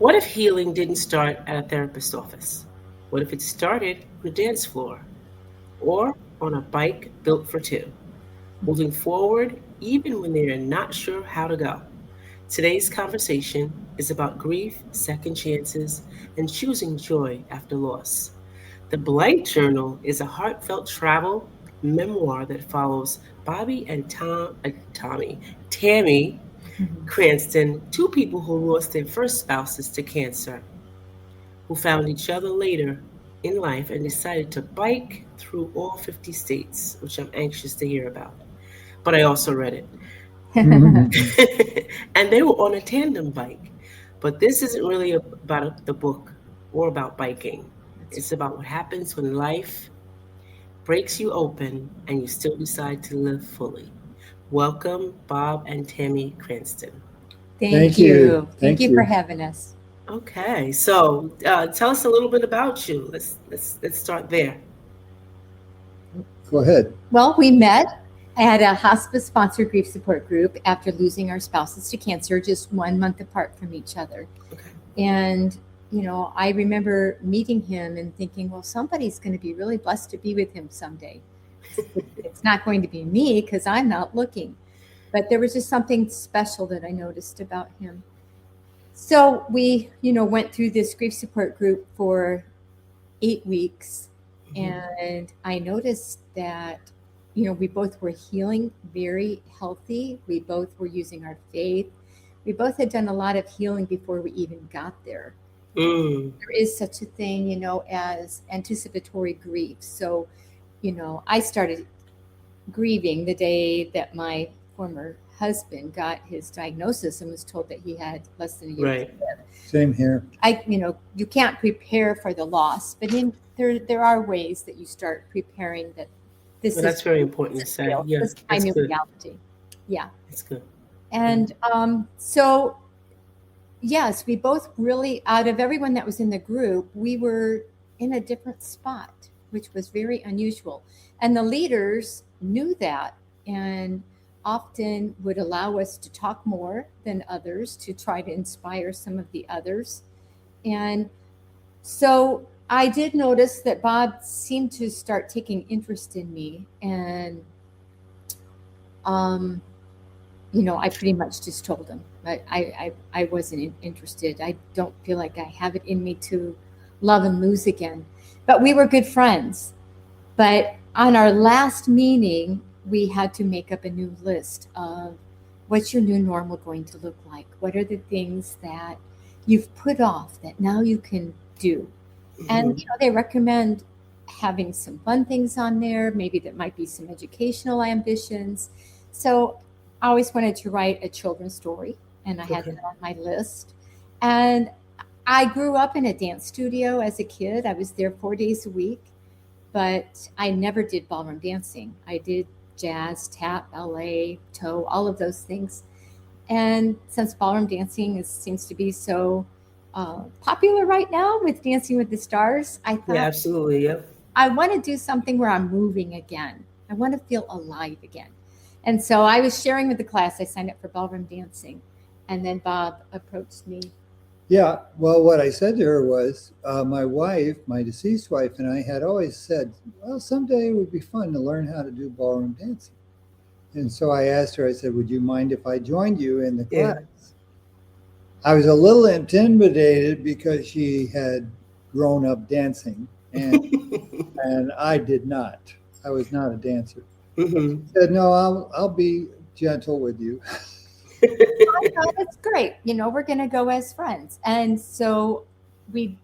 What if healing didn't start at a therapist's office? What if it started on a dance floor or on a bike built for two, moving forward even when they are not sure how to go? Today's conversation is about grief, second chances, and choosing joy after loss. The Blank Journal is a heartfelt travel memoir that follows Bobby and Tammy Mhm. Cranston, two people who lost their first spouses to cancer, who found each other later in life and decided to bike through all 50 states, which I'm anxious to hear about. But I also read it. And they were on a tandem bike. But this isn't really about the book or about biking. That's It's about what happens when life breaks you open and you still decide to live fully. Welcome, Bob and Tammy Cranston. Thank Thank you. you. Thank Thank you for you. having us. Okay, so tell us a little bit about you. Let's start there. Go ahead. Well, we met at a hospice sponsored grief support group after losing our spouses to cancer just 1 month apart from each other. Okay. And, I remember meeting him and thinking, well, somebody's going to be really blessed to be with him someday. It's not going to be me because I'm not looking. But there was just something special that I noticed about him. So we, went through this grief support group for 8 weeks. Mhm. And I noticed that, we both were healing very healthy. We both were using our faith. We both had done a lot of healing before we even got there. Mm, There is such a thing, as anticipatory grief. So, I started grieving the day that my former husband got his diagnosis and was told that he had less than a year to right. live. Same here. You can't prepare for the loss, but there are ways that you start preparing that this Well, is that's very important to say. real. Yeah, This is my that's new good. reality. Yeah. That's good. Mm, And so, yes, we both really, out of everyone that was in the group, we were in a different spot, which was very unusual. And the leaders knew that and often would allow us to talk more than others to try to inspire some of the others. And so I did notice that Bob seemed to start taking interest in me. And, um, I pretty much just told him I wasn't interested. I don't feel like I have it in me to love and lose again. But we were good friends. But on our last meeting, we had to make up a new list of what's your new normal going to look like? What are the things that you've put off that now you can do? And mhm. they recommend having some fun things on there. Maybe that might be some educational ambitions. So I always wanted to write a children's story, and I had Okay. that on my list. And I grew up in a dance studio as a kid. I was there 4 days a week, but I never did ballroom dancing. I did jazz, tap, ballet, toe, all of those things. And since ballroom dancing seems to be so popular right now with Dancing with the Stars, I Yeah, thought absolutely. Yep. I want to do something where I'm moving again. I want to feel alive again. And so I was sharing with the class, I signed up for ballroom dancing. And then Bob approached me. Yeah. Well, what I said to her was, my wife, my deceased wife, and I had always said, well, someday it would be fun to learn how to do ballroom dancing. And so I asked her, I said, would you mind if I joined you in the Yeah. class? I was a little intimidated because she had grown up dancing, and I did not. I was not a dancer. But she Hmm. said, no, I'll be gentle with you. I thought it's great. We're going to go as friends. And so we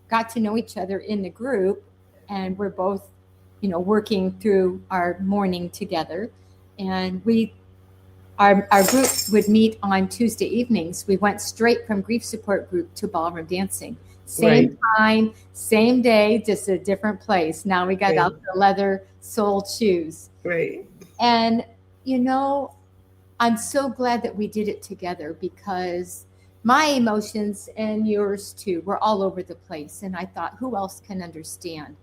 got to know each other in the group, and we're both, working through our mourning together. And our group would meet on Tuesday evenings. We went straight from grief support group to ballroom dancing. Right. Same time, same day, just a different place. Now we got Right. out the leather soled shoes. Right. And, you know, I'm so glad that we did it together because my emotions and yours too were all over the place. And I thought, who else can understand?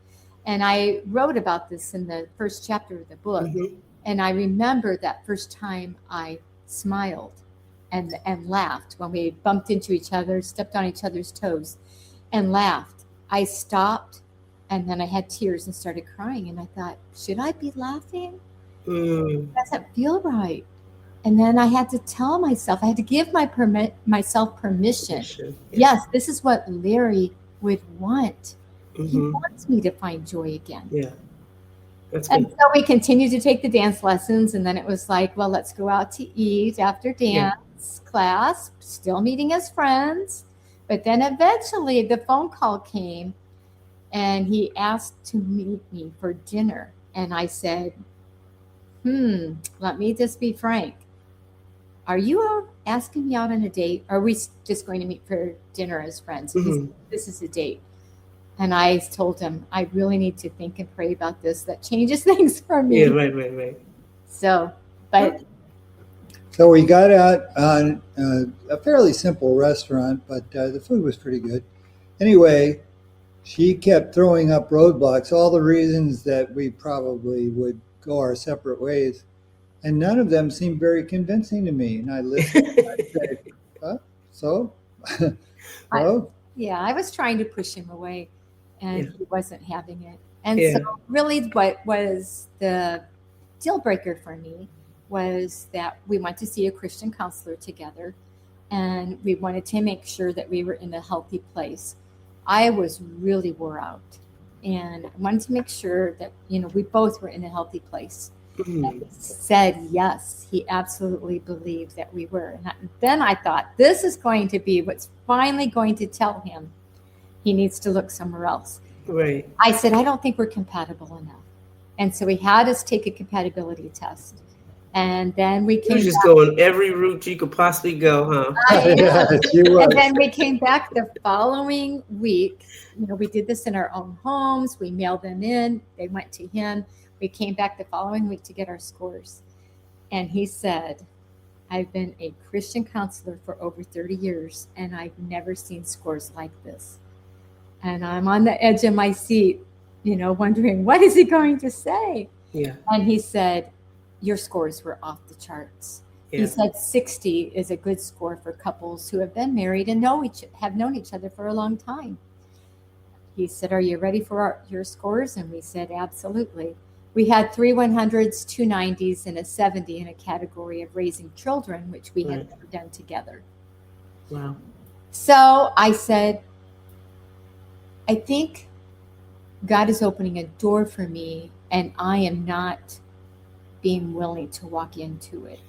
And I wrote about this in the first chapter of the book. Hmm. And I remember that first time I smiled. and laughed when we bumped into each other, stepped on each other's toes, and laughed. I stopped, and then I had tears and started crying. And I thought, should I be laughing? Mm. It doesn't feel right. And then I had to tell myself, I had to give myself permission. Sure. Yes, this is what Larry would want. He Mhm. wants me to find joy again. Yeah. That's And good. so we continued to take the dance lessons. And then it was like, well, let's go out to eat after dance class, still meeting as friends. But then eventually the phone call came and he asked to meet me for dinner. And I said, let me just be frank. Are you asking me out on a date? Or are we just going to meet for dinner as friends? And he said, this is a date. And I told him, I really need to think and pray about this. That changes things for me. Yeah, right. So, but So we got out on a fairly simple restaurant, but the food was pretty good. Anyway, she kept throwing up roadblocks, all the reasons that we probably would go our separate ways. And none of them seemed very convincing to me. And I listened and I said, so? Well, I was trying to push him away and Yeah. he wasn't having it. And Yeah. so really what was the deal breaker for me was that we went to see a Christian counselor together and we wanted to make sure that we were in a healthy place. I was really wore out and I wanted to make sure that, we both were in a healthy place. Mhm. And he said yes, he absolutely believed that we were. And then I thought, this is going to be what's finally going to tell him he needs to look somewhere else. Right. I said, I don't think we're compatible enough. And so he had us take a compatibility test. And then we You came just back. going every route you could possibly go, huh? yeah, she was. And then we came back the following week. We did this in our own homes. We mailed them in. They went to him. We came back the following week to get our scores. And he said, I've been a Christian counselor for over 30 years, and I've never seen scores like this. And I'm on the edge of my seat, wondering, what is he going to say? Yeah. And he said, your scores were off the charts. Yeah. He said 60 is a good score for couples who have been married and have known each other for a long time. He said, are you ready for your scores? And we said, absolutely. We had 3 100s, 2 90s, and a 70 in a category of raising children, which we had never done together. Wow. So I said, I think God is opening a door for me, and I am not being willing to walk into it.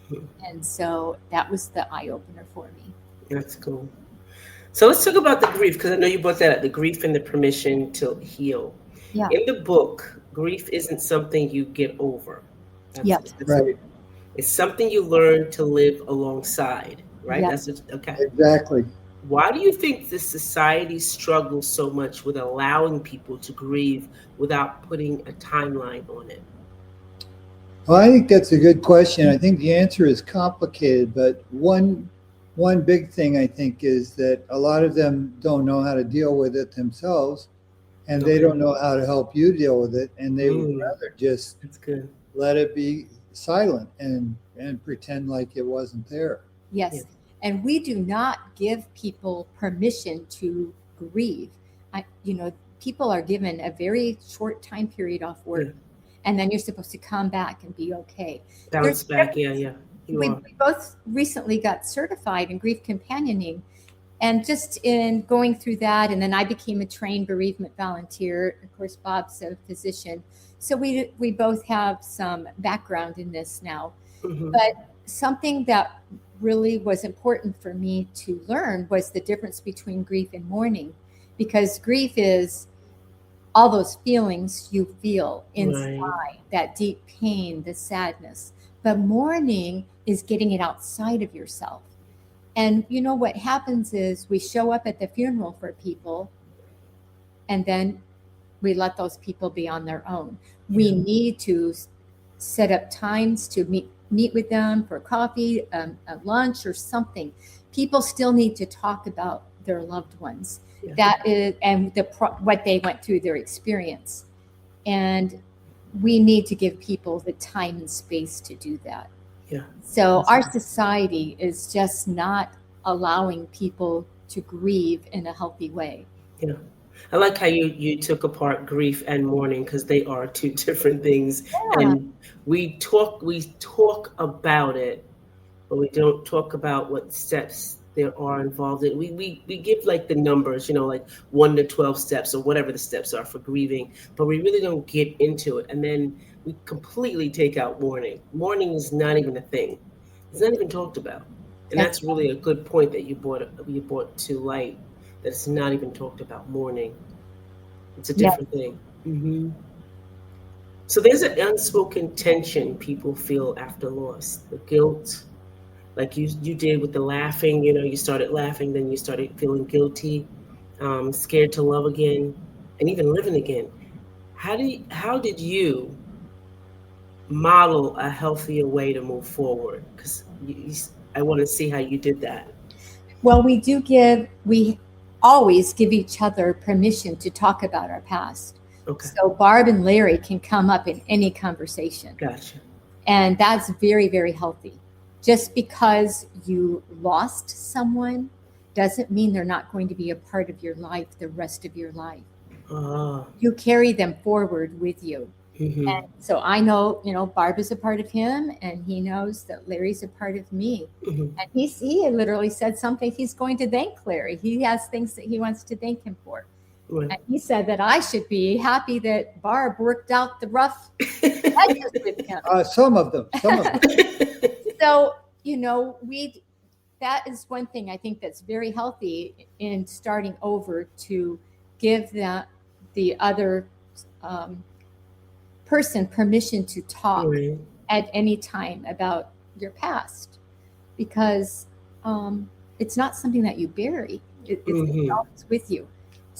And so that was the eye-opener for me. That's cool. So let's talk about the grief, because I know you brought that up, the grief and the permission to heal. Yeah. In the book, grief isn't something you get over. Yep. Right. It's something you learn to live alongside, right? Yep. Okay. Exactly. Why do you think the society struggles so much with allowing people to grieve without putting a timeline on it? Well, I think that's a good question. I think the answer is complicated, but one big thing I think is that a lot of them don't know how to deal with it themselves, and they don't know how to help you deal with it, and they would rather just That's good. let it be silent and pretend like it wasn't there. Yes. Yeah. And we do not give people permission to grieve. People are given a very short time period off work, and then you're supposed to come back and be okay. Bounce back. Yeah. We both recently got certified in grief companioning, and just in going through that, and then I became a trained bereavement volunteer. Of course, Bob's a physician, so we both have some background in this now. Mhm. But something that really was important for me to learn was the difference between grief and mourning, because grief is all those feelings you feel inside, that deep pain, the sadness. But mourning is getting it outside of yourself. And what happens is we show up at the funeral for people, and then we let those people be on their own. We need to set up times to meet with them for coffee, a lunch, or something. People still need to talk about their loved ones. Yeah. That is, and what they went through, their experience. And we need to give people the time and space to do that. Yeah. So That's our right. society is just not allowing people to grieve in a healthy way. Yeah. I like how you took apart grief and mourning because they are two different things. Yeah, And we talk about it, but we don't talk about what steps there are involved in. We give like the numbers, like 1 to 12 steps or whatever the steps are for grieving, but we really don't get into it. And then we completely take out mourning. Mourning is not even a thing. It's not even talked about. And that's that's really a good point that you brought to light. That it's not even talked about mourning. It's a yeah. different thing. So there's an unspoken tension people feel after loss, the guilt, like you did with the laughing. You started laughing, then you started feeling guilty, scared to love again, and even living again. How did you model a healthier way to move forward? Because I want to see how you did that. Well, we always give each other permission to talk about our past. Okay, So Barb and Larry can come up in any conversation. gotcha. And that's very, very healthy. Just because you lost someone doesn't mean they're not going to be a part of your life the rest of your life. Ah, You carry them forward with you. mm-hmm, And so I know, Barb is a part of him, and he knows that Larry's a part of me. mm-hmm. And he literally said something he's going to thank Larry. He has things that he wants to thank him for. Right. And he said that I should be happy that Barb worked out the rough edges with him. Some of them. So, we that is one thing I think that's very healthy in starting over, to give the other person permission to talk Right. at any time about your past, because it's not something that you bury. It's Mm-hmm. always with you.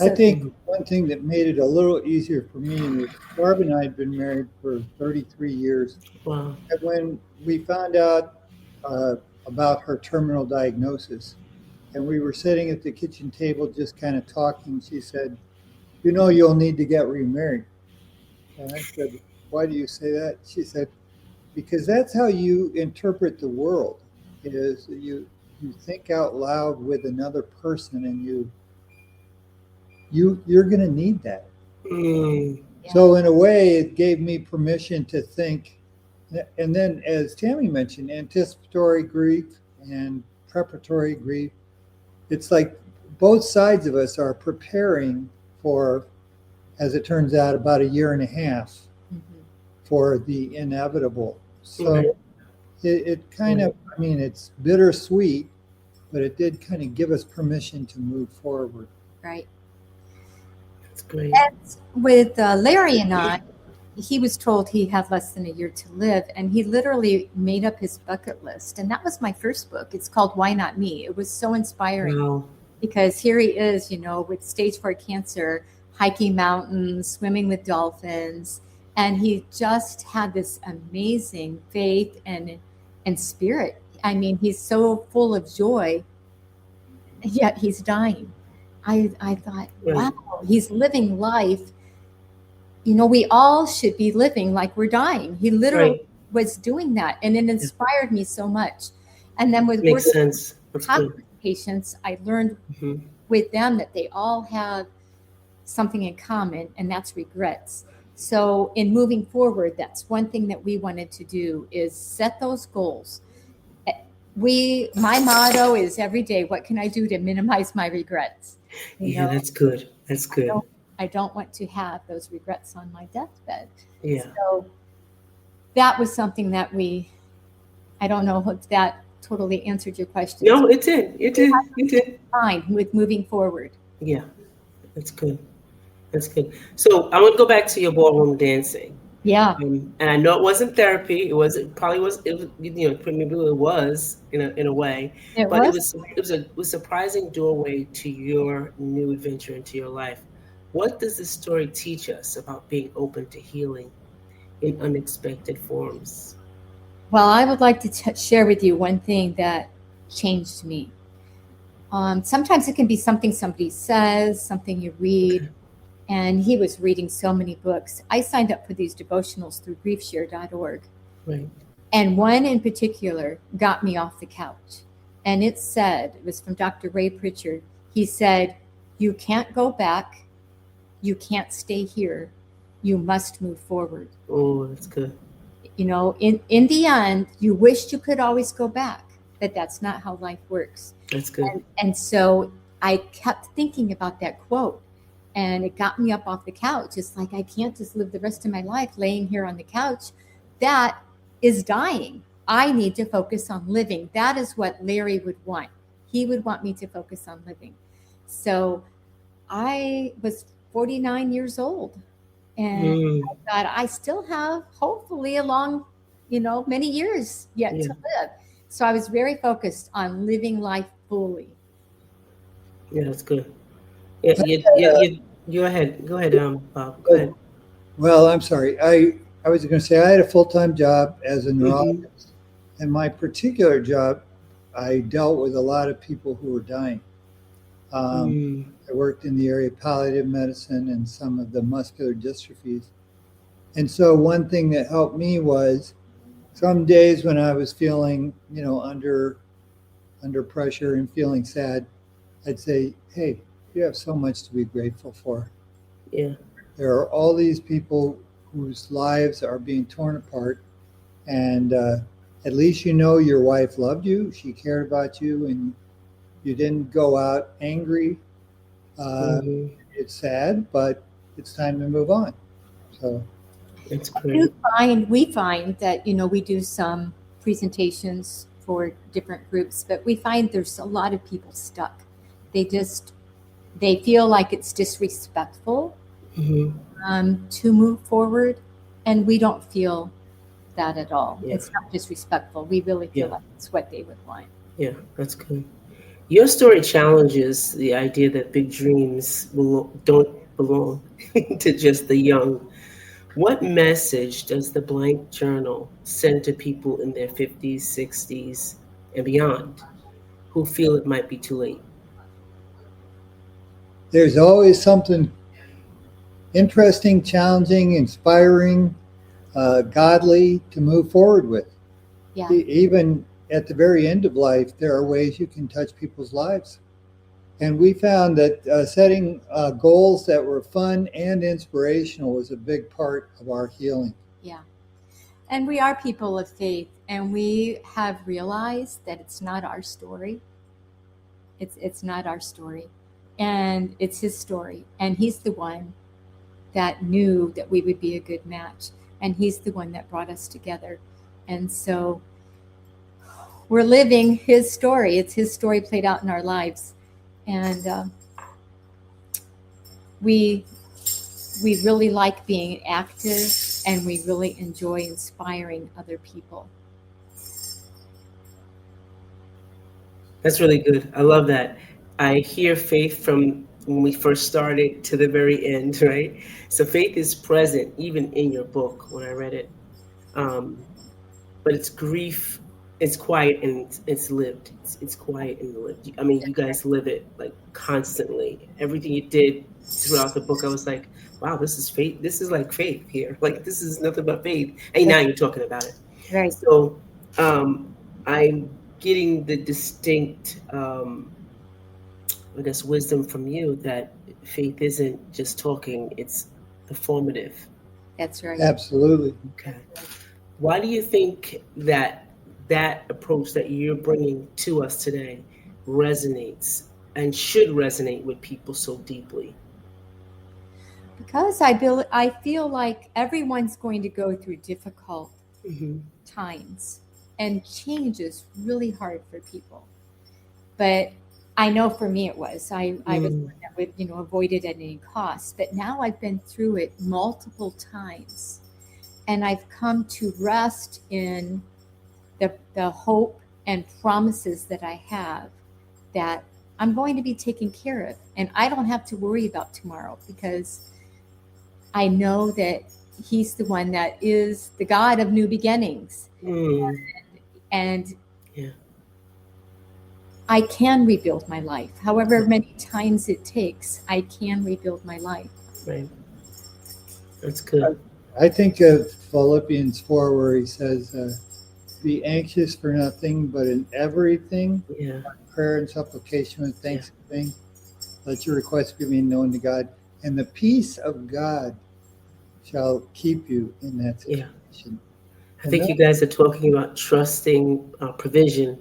I So, think one thing that made it a little easier for me was Barb and I had been married for 33 years. Wow. And when we found out uh, about her terminal diagnosis, and we were sitting at the kitchen table just kind of talking, she said, you'll need to get remarried. And I said, why do you say that? She said, because that's how you interpret the world, is you think out loud with another person, and you're going to need that. Mm. yeah. So in a way, it gave me permission to think. And then, as Tammy mentioned, anticipatory grief and preparatory grief, it's like both sides of us are preparing for, as it turns out, about a year and a half Mhm. for the inevitable. So Right. it kind of, it's bittersweet, but it did kind of give us permission to move forward. Right. That's great. And with Larry and I, he was told he had less than a year to live, and he literally made up his bucket list. And that was my first book. It's called Why Not Me? It was so inspiring, Wow. because here he is, with stage 4 cancer, hiking mountains, swimming with dolphins. And he just had this amazing faith and spirit. I mean, he's so full of joy, yet he's dying. I thought, Right. wow, he's living life. We all should be living like we're dying. He literally Right. was doing that, and it inspired me so much. And then with Makes working sense. with That's good. hospice patients, I learned Hmm. with them that they all have something in common, and that's regrets. So in moving forward, that's one thing that we wanted to do, is set those goals. My motto is every day, what can I do to minimize my regrets? Yeah, that's good. That's good. I don't want to have those regrets on my deathbed. Yeah. So that was something that I don't know if that totally answered your question. No, it did. It did. It did. Fine with moving forward. Yeah, that's good. That's good. So I want to go back to your ballroom dancing. Yeah. And I know it wasn't therapy. It was. It probably was. It was. Maybe it was in a way. But it was a surprising doorway to your new adventure into your life. What does this story teach us about being open to healing in unexpected forms? Well, I would like to share with you one thing that changed me. Sometimes it can be something somebody says, something you read. Okay. And he was reading so many books. I signed up for these devotionals through griefshare.org. Right. And one in particular got me off the couch. And it was from Dr. Ray Pritchard. He said, "You can't go back. You can't stay here. You must move forward." Oh, that's good. In the end, you wished you could always go back, but that's not how life works. That's good. And so I kept thinking about that quote, and it got me up off the couch. It's like, I can't just live the rest of my life laying here on the couch. That is dying. I need to focus on living. That is what Larry would want. He would want me to focus on living. So I was 49 years old, and I thought, I still have hopefully many years yet to live. So I was very focused on living life fully. Yeah, that's good. Yeah, go ahead. Go ahead, Bob. Go ahead. Well, I'm sorry. I was going to say I had a full-time job as a neurologist. And my particular job, I dealt with a lot of people who were dying. I worked in the area of palliative medicine and some of the muscular dystrophies. And so one thing that helped me was some days when I was feeling, under pressure and feeling sad, I'd say, hey, you have so much to be grateful for. Yeah. There are all these people whose lives are being torn apart. And at least your wife loved you. She cared about you, and you didn't go out angry. It's sad, but it's time to move on. So it's great. We find that, we do some presentations for different groups, but we find there's a lot of people stuck. They feel like it's disrespectful to move forward, and we don't feel that at all. Yeah. It's not disrespectful. We really feel like it's what they would want. Yeah, that's good. Your story challenges the idea that big dreams don't belong to just the young. What message does the blank journal send to people in their 50s, 60s, and beyond who feel it might be too late? There's always something interesting, challenging, inspiring, godly to move forward with. Yeah. Even at the very end of life, there are ways you can touch people's lives. And we found that setting goals that were fun and inspirational was a big part of our healing. Yeah. And we are people of faith, and we have realized that it's not our story. It's not our story. And it's his story. And he's the one that knew that we would be a good match. And he's the one that brought us together. And so we're living his story. It's his story played out in our lives. And we really like being active, and we really enjoy inspiring other people. That's really good. I love that. I hear faith from when we first started to the very end, right? So faith is present even in your book when I read it. But it's grief, it's quiet and it's lived. It's quiet and lived. I mean, you guys live it like constantly. Everything you did throughout the book, I was like, wow, this is faith. This is like faith here. Like, this is nothing but faith. And now you're talking about it. Right. So I'm getting the distinct, wisdom from you that faith isn't just talking, it's performative. That's right. Absolutely. Okay. Why do you think that approach that you're bringing to us today resonates and should resonate with people so deeply? Because I feel like everyone's going to go through difficult times, and change is really hard for people. But I know for me it was. I was one that would, avoid it at any cost. But now I've been through it multiple times, and I've come to rest in the hope and promises that I have that I'm going to be taken care of, and I don't have to worry about tomorrow, because I know that he's the one that is the God of new beginnings. And I can rebuild my life. However many times it takes, I can rebuild my life. Right. That's good. I think of Philippians 4, where he says, be anxious for nothing, but in everything, Yeah. prayer and supplication with thanksgiving, let your requests be made known to God, and the peace of God shall keep you in that Yeah. situation. I And think you guys are talking about trusting provision,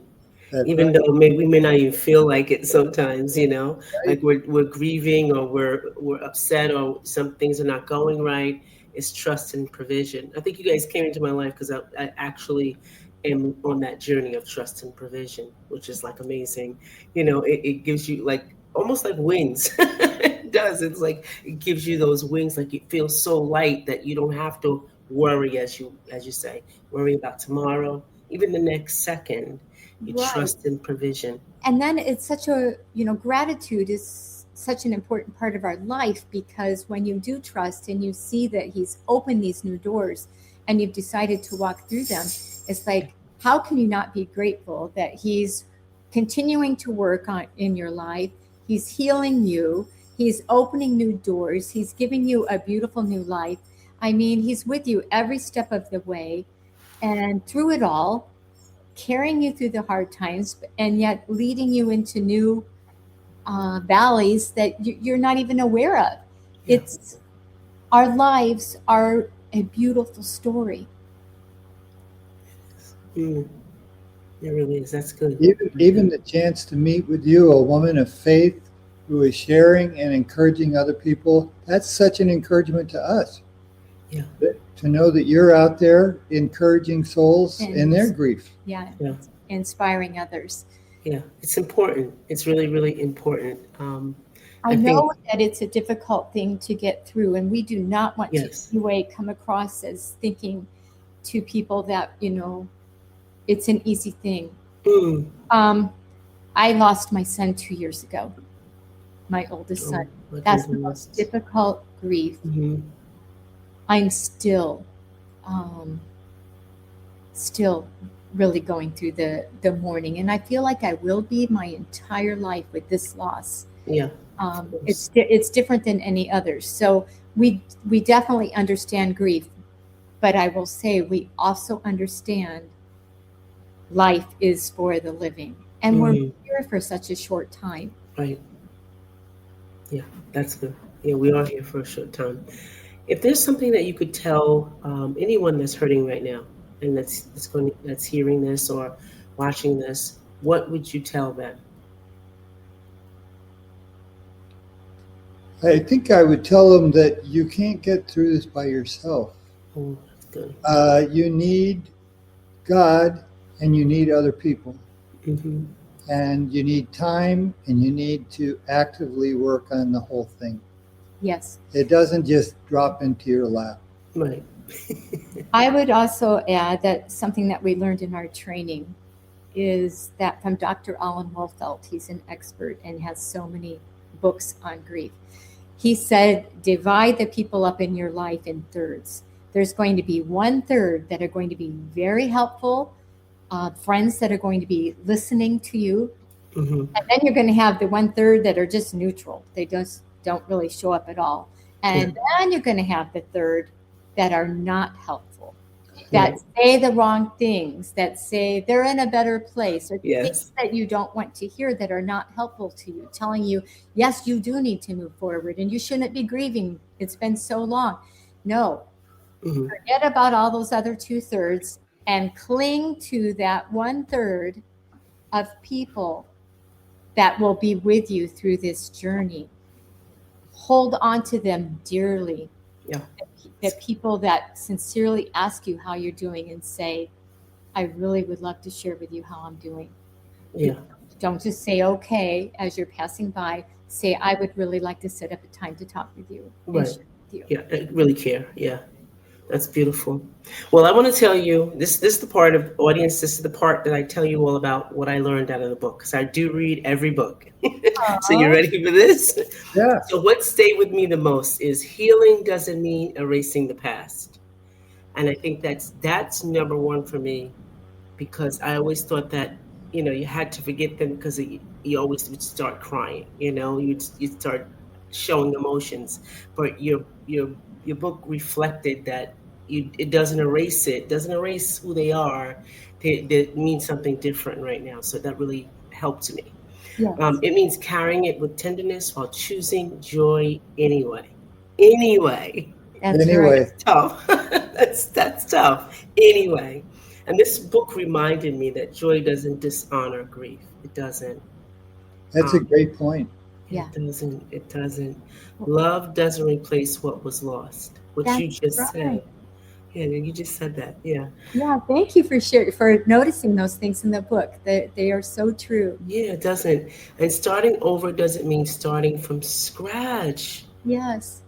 that's even right, though we may not even feel like it sometimes, right? like we're grieving or we're upset or some things are not going right. It's trust and provision. I think you guys came into my life because I actually am on that journey of trust and provision, which is like amazing. It gives you like almost like wings. It does. It's like it gives you those wings, like it feels so light that you don't have to worry, as you say, worry about tomorrow, even the next second. You Right. trust in provision. And then it's such a, gratitude is such an important part of our life, because when you do trust and you see that he's opened these new doors and you've decided to walk through them, it's like, how can you not be grateful that he's continuing to work on in your life? He's healing you. He's opening new doors. He's giving you a beautiful new life. I mean, he's with you every step of the way, and through it all, carrying you through the hard times, and yet leading you into new valleys that you're not even aware of. Yeah. It's Our lives are a beautiful story. Mm, it really is. That's good. Even the chance to meet with you, a woman of faith who is sharing and encouraging other people, that's such an encouragement to us. Yeah. To know that you're out there encouraging souls in their grief. Yeah, Yeah. inspiring others. Yeah. It's important. It's really, really important. I I know think, that it's a difficult thing to get through, and we do not want to in yes. any way come across as thinking to people that, it's an easy thing. Mm. I lost my son 2 years ago, my oldest son. My That's the most condolences. difficult grief. Mhm. I'm um, still really going through the mourning, and I feel like I will be my entire life with this loss. Yeah. It's different than any others. So we definitely understand grief, but I will say we also understand life is for the living, and we're Mhm. here for such a short time. Right. Yeah. That's good. Yeah. We are here for a short time. If there's something that you could tell anyone that's hurting right now and that's hearing this or watching this, what would you tell them? I think I would tell them that you can't get through this by yourself. Oh, that's good. You need God and you need other people. Hmm. And you need time and you need to actively work on the whole thing. Yes. It doesn't just drop into your lap. Right. I would also add that something that we learned in our training is that from Dr. Alan Wolfelt. He's an expert and has so many books on grief. He said, divide the people up in your life in thirds. There's going to be 1/3 that are going to be very helpful, friends that are going to be listening to you. Hmm. And then you're going to have the 1/3 that are just neutral. They just don't really show up at all. And then you're going to have the third that are not helpful, that Right. say the wrong things, that say they're in a better place, or Yes. things that you don't want to hear that are not helpful to you, telling you, yes, you do need to move forward and you shouldn't be grieving. It's been so long. No, Hmm. forget about all those other 2/3 and cling to that 1/3 of people that will be with you through this journey. Hold on to them dearly. Yeah. The people that sincerely ask you how you're doing and say, I really would love to share with you how I'm doing. Yeah. Don't just say okay as you're passing by. Say, I would really like to set up a time to talk with you and Right. share with you. Yeah. I really care. Yeah. That's beautiful. Well, I want to tell you this is the part of audience. This is the part that I tell you all about what I learned out of the book, because I do read every book. So you ready for this? Yeah. So what stayed with me the most is healing doesn't mean erasing the past. And I think that's number one for me, because I always thought that, you had to forget them because you always would start crying, you'd start showing emotions. But your book reflected that, it doesn't erase it. Doesn't erase who they are. They mean something different right now. So that really helped me. Yes, It means carrying it with tenderness while choosing joy anyway. Anyway, that's right. Anyway, tough. That's tough. Anyway, and this book reminded me that joy doesn't dishonor grief. It doesn't. that's a Um, great point. it Yeah, doesn't. It doesn't. Love doesn't replace what was lost. What you that's just said. right. Yeah, you just said that. Yeah. Yeah, thank you for noticing those things in the book. They are so true. Yeah, it doesn't. And starting over doesn't mean starting from scratch. Yes.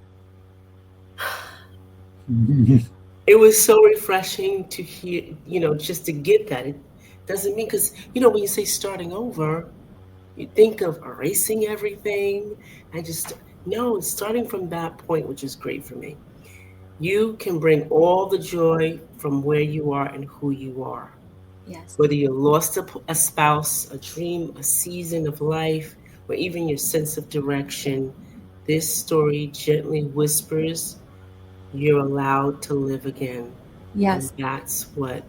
It was so refreshing to hear, just to get that. It doesn't mean, because, when you say starting over, you think of erasing everything and just, no, it's starting from that point, which is great for me. You can bring all the joy from where you are and who you are. Yes. Whether you lost a spouse, a dream, a season of life, or even your sense of direction, this story gently whispers you're allowed to live again. And Yes. that's what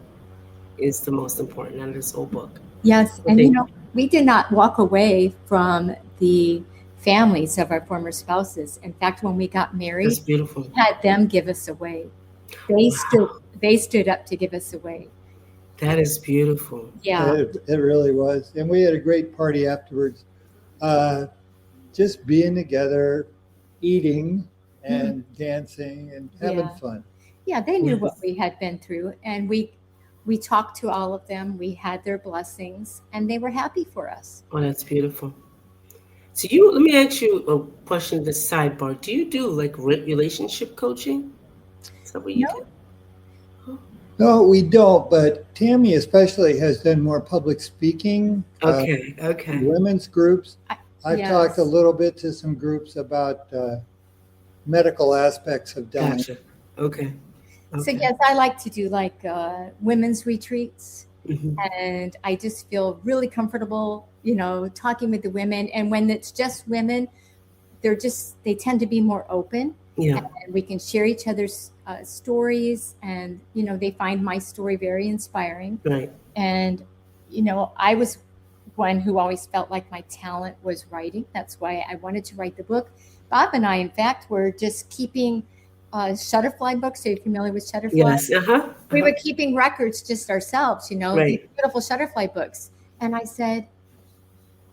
is the most important out of this whole book. Yes. So And thank you. we did not walk away from the families of our former spouses. In fact, when we got married, That's beautiful. we had them give us away. They stood Wow, they stood up to give us away. that is beautiful. Yeah. It really was. And we had a great party afterwards. Uh, just being together, eating and dancing and having Yeah. fun. Yeah, they knew Yes. what we had been through, and we talked to all of them. We had their blessings, and they were happy for us. Oh, that's beautiful. So let me ask you a question, this sidebar. Do you do like relationship coaching? Is that what you No. do? Huh? No, we don't, but Tammy especially has done more public speaking, Okay, okay. women's groups. I- I've yes. talked a little bit to some groups about medical aspects of dying. Gotcha. Okay. So Okay. yes, I like to do like women's retreats, Mhm. and I just feel really comfortable, talking with the women. And when it's just women, they tend to be more open, Yeah, and we can share each other's stories, and they find my story very inspiring. right. And I was one who always felt like my talent was writing. That's why I wanted to write the book. Bob and I, in fact, were just keeping Shutterfly books. Are you familiar with Shutterfly? Yes. We were keeping records just ourselves, these Right. beautiful Shutterfly books. And I said,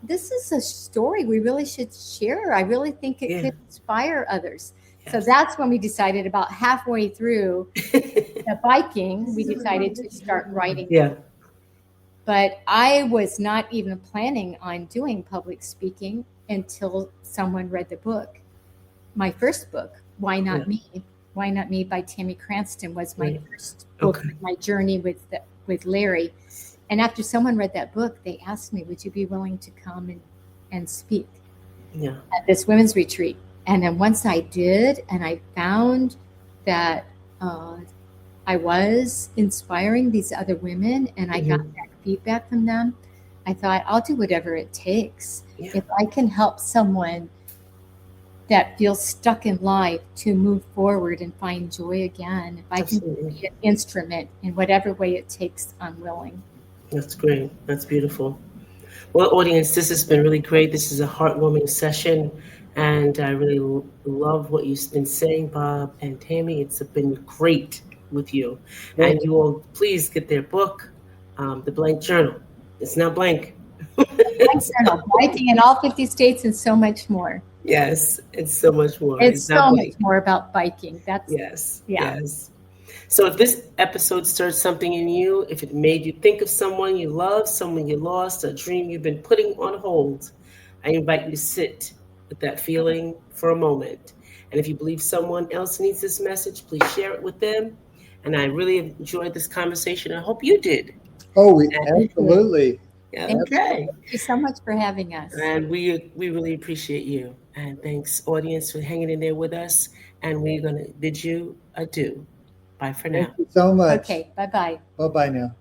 this is a story we really should share. I really think it Yeah. could inspire others. So Yes. that's when we decided, about halfway through the biking, we decided to start writing. Yeah. But I was not even planning on doing public speaking until someone read the book. My first book, Why Not Yeah. Me? Why Not Me by Tammy Cranston was my Right. first book, Okay. my journey with Larry. And after someone read that book, they asked me, would you be willing to come and speak Yeah. at this women's retreat? And then once I did, and I found that I was inspiring these other women, and I got that feedback from them, I thought, I'll do whatever it takes. Yeah. If I can help someone that feels stuck in life to move forward and find joy again, if I can Absolutely. be an instrument in whatever way it takes, I'm willing. That's great. That's beautiful. Well, audience, this has been really great. This is a heartwarming session, and I really love what you've been saying, Bob and Tammy. It's been great with you. And you all, please get their book, The Blank Journal. It's not blank. Thanks, Journal. Biking in all 50 states and so much more. Yes, it's so much more. It's not so blank. much more about biking. That's Yes. Yeah. Yes. So if this episode stirred something in you, if it made you think of someone you love, someone you lost, a dream you've been putting on hold, I invite you to sit with that feeling for a moment. And if you believe someone else needs this message, please share it with them. And I really enjoyed this conversation. I hope you did. Oh, we absolutely. Yeah, Thank okay. Thank you so much for having us. And we really appreciate you. And thanks, audience, for hanging in there with us. And we're going to bid you adieu. Bye for now. Thank you so much. Okay, bye-bye. Bye bye now.